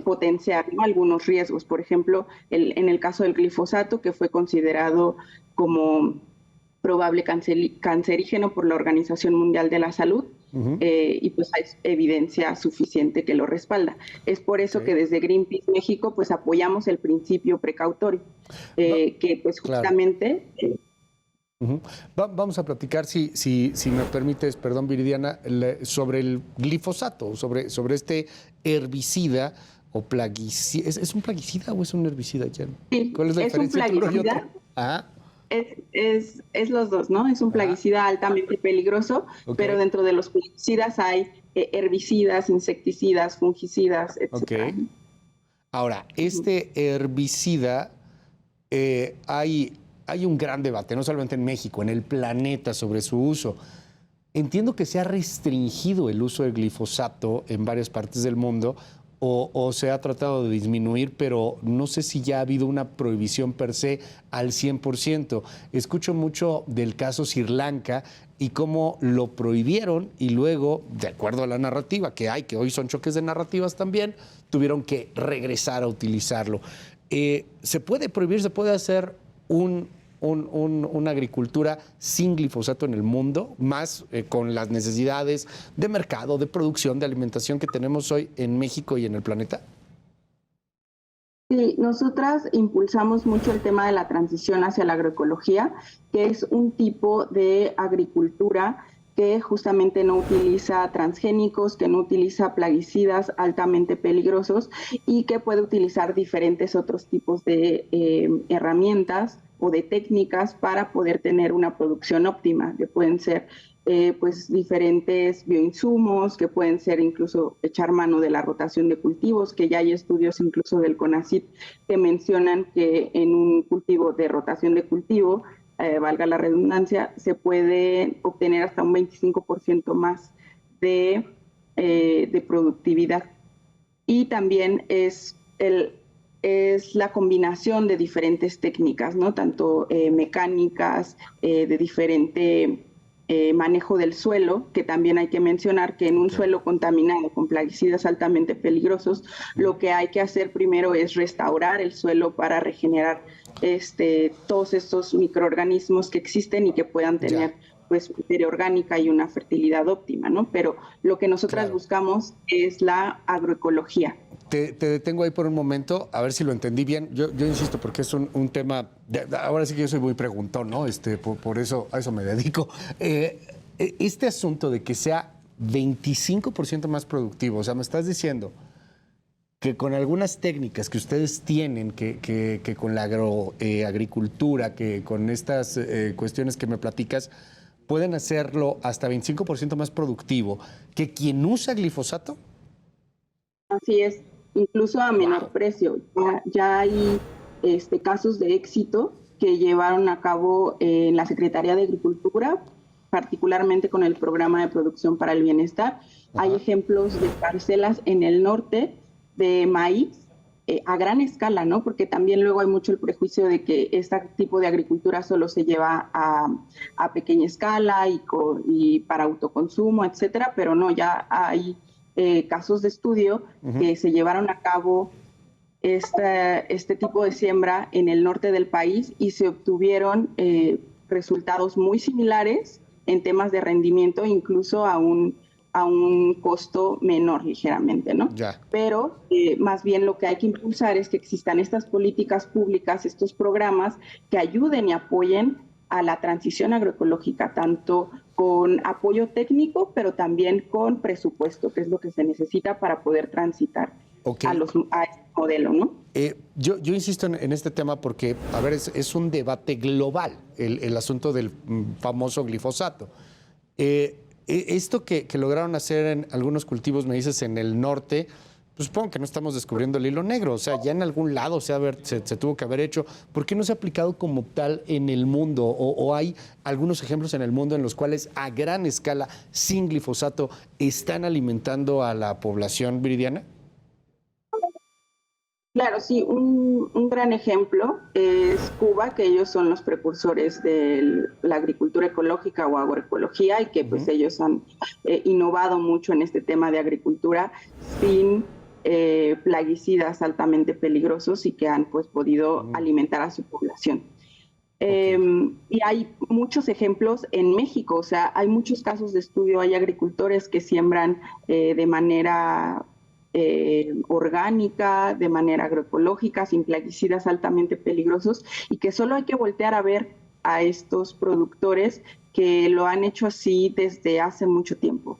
potenciar, ¿no?, algunos riesgos. Por ejemplo, en el caso del glifosato, que fue considerado como probable cancerígeno por la Organización Mundial de la Salud, y pues hay evidencia suficiente que lo respalda. Es por eso que desde Greenpeace México pues apoyamos el principio precautorio, que pues justamente... Vamos a platicar, si me permites, perdón, Viridiana, sobre el glifosato, sobre este herbicida o plaguicida. ¿Es un plaguicida o es un herbicida, Jan? Sí, ¿cuál es la diferencia entre uno y otro? Es los dos, ¿no? Es un plaguicida altamente peligroso, pero dentro de los plaguicidas hay herbicidas, insecticidas, fungicidas, etc. Ahora, este herbicida, hay un gran debate, no solamente en México, en el planeta, sobre su uso. Entiendo que se ha restringido el uso del glifosato en varias partes del mundo o se ha tratado de disminuir, pero no sé si ya ha habido una prohibición per se al 100%. Escucho mucho del caso Sri Lanka y cómo lo prohibieron y luego, de acuerdo a la narrativa que hay, que hoy son choques de narrativas también, tuvieron que regresar a utilizarlo. ¿Se puede prohibir, se puede hacer una agricultura sin glifosato en el mundo, más con las necesidades de mercado, de producción, de alimentación que tenemos hoy en México y en el planeta? Sí, nosotras impulsamos mucho el tema de la transición hacia la agroecología, que es un tipo de agricultura que justamente no utiliza transgénicos, que no utiliza plaguicidas altamente peligrosos y que puede utilizar diferentes otros tipos de herramientas o de técnicas para poder tener una producción óptima, que pueden ser pues diferentes bioinsumos, que pueden ser incluso echar mano de la rotación de cultivos, que ya hay estudios incluso del CONACYT que mencionan que en un cultivo de rotación de cultivo, valga la redundancia, se puede obtener hasta un 25% más de productividad. Y también es la combinación de diferentes técnicas, ¿no? Tanto mecánicas, de diferente manejo del suelo, que también hay que mencionar que en un suelo contaminado con plaguicidas altamente peligrosos, lo que hay que hacer primero es restaurar el suelo para regenerar todos estos microorganismos que existen y que puedan tener pues materia orgánica y una fertilidad óptima, ¿no? Pero lo que nosotras buscamos es la agroecología. Te detengo ahí por un momento, a ver si lo entendí bien. Yo insisto, porque es un tema, ahora sí que yo soy muy preguntón, ¿no? Por eso, a eso me dedico. Este asunto de que sea 25% más productivo, o sea, me estás diciendo que con algunas técnicas que ustedes tienen, que con la agricultura, que con estas cuestiones que me platicas, pueden hacerlo hasta 25% más productivo que quien usa glifosato. Así es, incluso a menor precio. Ya hay casos de éxito que llevaron a cabo en la Secretaría de Agricultura, particularmente con el Programa de Producción para el Bienestar. Hay ejemplos de parcelas en el norte de maíz a gran escala, ¿no? Porque también luego hay mucho el prejuicio de que este tipo de agricultura solo se lleva a pequeña escala y para autoconsumo, etcétera, pero no, ya hay casos de estudio que se llevaron a cabo este tipo de siembra en el norte del país y se obtuvieron resultados muy similares en temas de rendimiento, incluso a un costo menor ligeramente, ¿no? Pero más bien lo que hay que impulsar es que existan estas políticas públicas, estos programas que ayuden y apoyen a la transición agroecológica, tanto con apoyo técnico, pero también con presupuesto, que es lo que se necesita para poder transitar a este modelo, ¿no? Yo insisto en este tema porque, a ver, es un debate global, el asunto del famoso glifosato. Esto que lograron hacer en algunos cultivos, me dices, en el norte, pues supongo que no estamos descubriendo el hilo negro, o sea, ya en algún lado se tuvo que haber hecho. ¿Por qué no se ha aplicado como tal en el mundo? ¿O hay algunos ejemplos en el mundo en los cuales a gran escala, sin glifosato, están alimentando a la población, Viridiana? Claro, sí, un gran ejemplo es Cuba, que ellos son los precursores de la agricultura ecológica o agroecología y que pues ellos han innovado mucho en este tema de agricultura sin plaguicidas altamente peligrosos y que han pues podido alimentar a su población. Y hay muchos ejemplos en México, o sea, hay muchos casos de estudio, hay agricultores que siembran de manera orgánica, de manera agroecológica, sin plaguicidas altamente peligrosos y que solo hay que voltear a ver a estos productores que lo han hecho así desde hace mucho tiempo.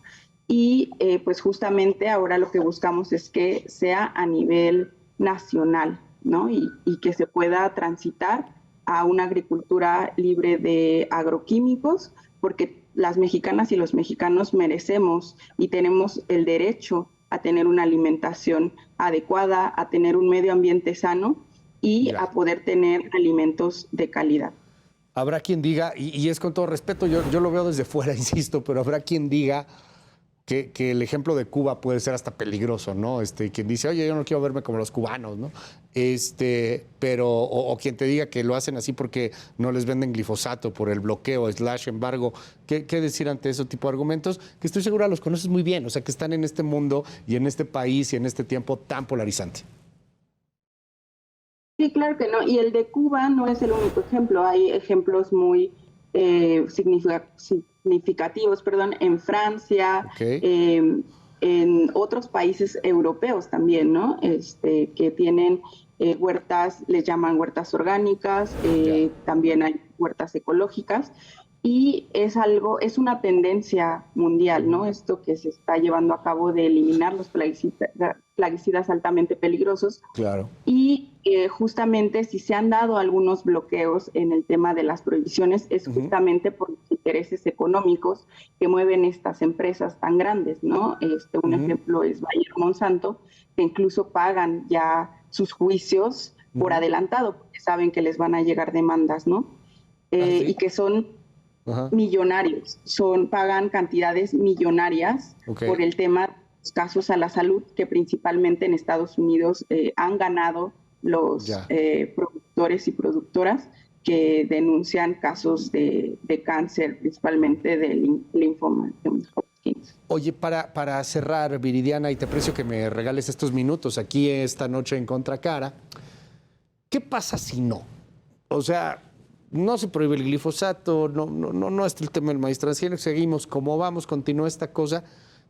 Y pues justamente ahora lo que buscamos es que sea a nivel nacional, ¿no? Y que se pueda transitar a una agricultura libre de agroquímicos, porque las mexicanas y los mexicanos merecemos y tenemos el derecho a tener una alimentación adecuada, a tener un medio ambiente sano y a poder tener alimentos de calidad. Habrá quien diga, y es con todo respeto, yo lo veo desde fuera, insisto, pero habrá quien diga que el ejemplo de Cuba puede ser hasta peligroso, ¿no? Quien dice, oye, yo no quiero verme como los cubanos, ¿no? O quien te diga que lo hacen así porque no les venden glifosato por el bloqueo, embargo. ¿Qué decir ante ese tipo de argumentos? Que estoy segura los conoces muy bien, o sea, que están en este mundo y en este país y en este tiempo tan polarizante. Sí, claro que no. Y el de Cuba no es el único ejemplo. Hay ejemplos muy significativos, en Francia, en otros países europeos también, ¿no? Que tienen huertas, les llaman huertas orgánicas, también hay huertas ecológicas. Y es una tendencia mundial, ¿no? Esto que se está llevando a cabo de eliminar los plaguicidas altamente peligrosos. Claro. Y justamente si se han dado algunos bloqueos en el tema de las prohibiciones es justamente por los intereses económicos que mueven estas empresas tan grandes, ¿no? Un ejemplo es Bayer Monsanto, que incluso pagan ya sus juicios por adelantado, porque saben que les van a llegar demandas, ¿no? ¿Sí? Y que son millonarios, pagan cantidades millonarias por el tema de los casos a la salud que principalmente en Estados Unidos han ganado los productores y productoras que denuncian casos de cáncer, principalmente de linfoma de Hodgkin. Oye, para cerrar, Viridiana, y te aprecio que me regales estos minutos aquí esta noche en Contracara, ¿qué pasa si no? O sea, no se prohíbe el glifosato, no está el tema del maíz transgénico, seguimos como vamos, continúa esta cosa.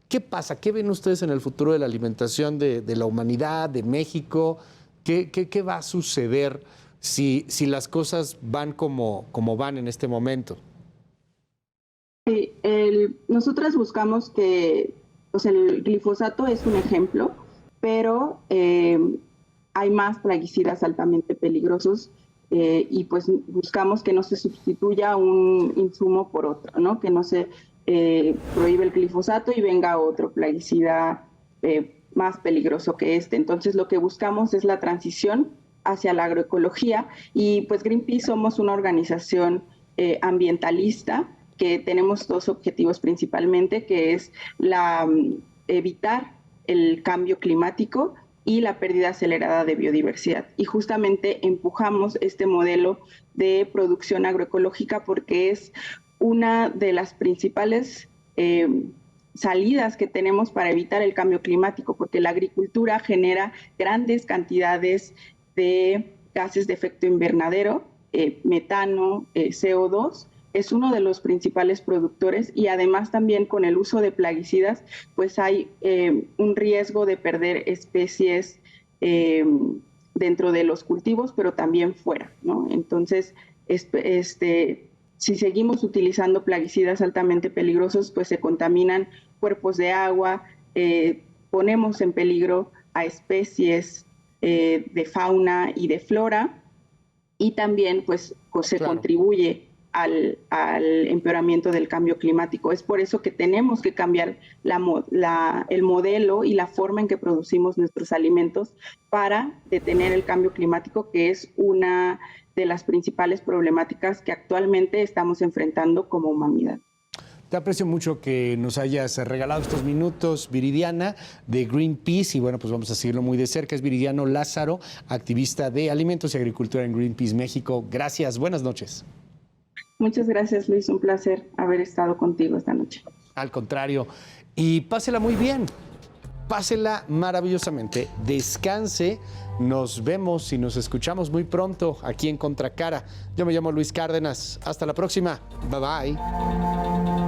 ¿Qué pasa? ¿Qué ven ustedes en el futuro de la alimentación de la humanidad, de México? ¿Qué va a suceder si las cosas van como van en este momento? Sí, nosotras buscamos que el glifosato es un ejemplo, pero hay más plaguicidas altamente peligrosos y pues buscamos que no se sustituya un insumo por otro, ¿no? Que no se prohíbe el glifosato y venga otro plaguicida más peligroso que este. Entonces lo que buscamos es la transición hacia la agroecología y pues Greenpeace somos una organización ambientalista que tenemos dos objetivos principalmente, que es evitar el cambio climático y la pérdida acelerada de biodiversidad. Y justamente empujamos este modelo de producción agroecológica porque es una de las principales salidas que tenemos para evitar el cambio climático, porque la agricultura genera grandes cantidades de gases de efecto invernadero, metano, CO2, es uno de los principales productores y además también con el uso de plaguicidas, pues hay un riesgo de perder especies dentro de los cultivos, pero también fuera, ¿no? Entonces, si seguimos utilizando plaguicidas altamente peligrosos, pues se contaminan cuerpos de agua, ponemos en peligro a especies de fauna y de flora, y también pues se contribuye al empeoramiento del cambio climático. Es por eso que tenemos que cambiar el modelo y la forma en que producimos nuestros alimentos para detener el cambio climático, que es una de las principales problemáticas que actualmente estamos enfrentando como humanidad. Te aprecio mucho que nos hayas regalado estos minutos, Viridiana, de Greenpeace, y bueno, pues vamos a seguirlo muy de cerca. Es Viridiana Lázaro, activista de alimentos y agricultura en Greenpeace México. Gracias, buenas noches. Muchas gracias, Luis, un placer haber estado contigo esta noche. Al contrario, y pásela muy bien, pásela maravillosamente, descanse, nos vemos y nos escuchamos muy pronto aquí en Contracara. Yo me llamo Luis Cárdenas, hasta la próxima, bye bye.